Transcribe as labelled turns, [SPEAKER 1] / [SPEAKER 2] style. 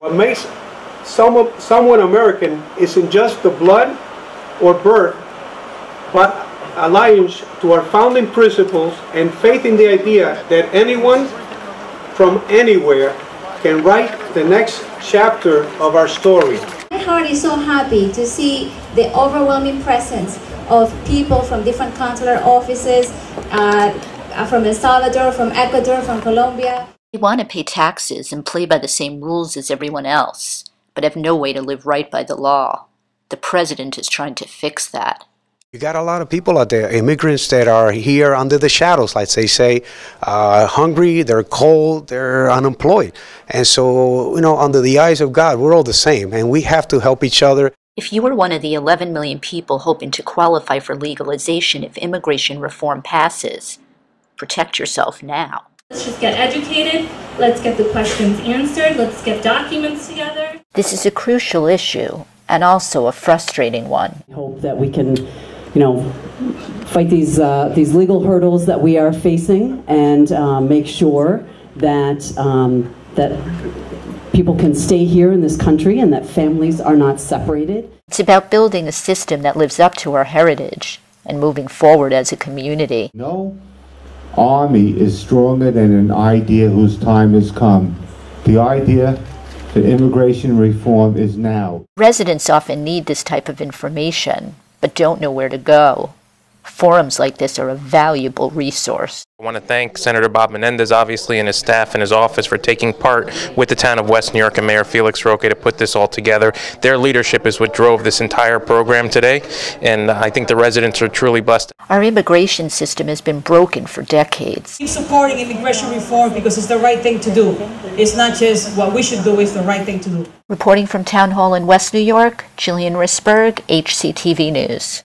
[SPEAKER 1] What makes someone American isn't just the blood or birth, but allegiance to our founding principles and faith in the idea that anyone from anywhere can write the next chapter of our story.
[SPEAKER 2] My heart is so happy to see the overwhelming presence of people from different consular offices, from El Salvador, from Ecuador, from Colombia.
[SPEAKER 3] They want to pay taxes and play by the same rules as everyone else, but have no way to live right by the law. The president is trying to fix that.
[SPEAKER 4] You got a lot of people out there, immigrants that are here under the shadows, like they say, hungry, they're cold, they're unemployed. And so, under the eyes of God, we're all the same, and we have to help each other.
[SPEAKER 3] If you were one of the 11 million people hoping to qualify for legalization if immigration reform passes, protect yourself now.
[SPEAKER 5] Let's just get educated, let's get the questions answered, let's get documents together.
[SPEAKER 3] This is a crucial issue, and also a frustrating one.
[SPEAKER 6] I hope that we can, fight these legal hurdles that we are facing and make sure that people can stay here in this country and that families are not separated.
[SPEAKER 3] It's about building a system that lives up to our heritage and moving forward as a community.
[SPEAKER 7] No army is stronger than an idea whose time has come. The idea that immigration reform is now.
[SPEAKER 3] Residents often need this type of information, but don't know where to go. Forums like this are a valuable resource.
[SPEAKER 8] I want to thank Senator Bob Menendez, obviously, and his staff and his office for taking part with the town of West New York and Mayor Felix Roque to put this all together. Their leadership is what drove this entire program today, and I think the residents are truly blessed.
[SPEAKER 3] Our immigration system has been broken for decades.
[SPEAKER 9] Keep supporting immigration reform because it's the right thing to do. It's not just what we should do, it's the right thing to do.
[SPEAKER 3] Reporting from Town Hall in West New York, Jillian Risberg, HCTV News.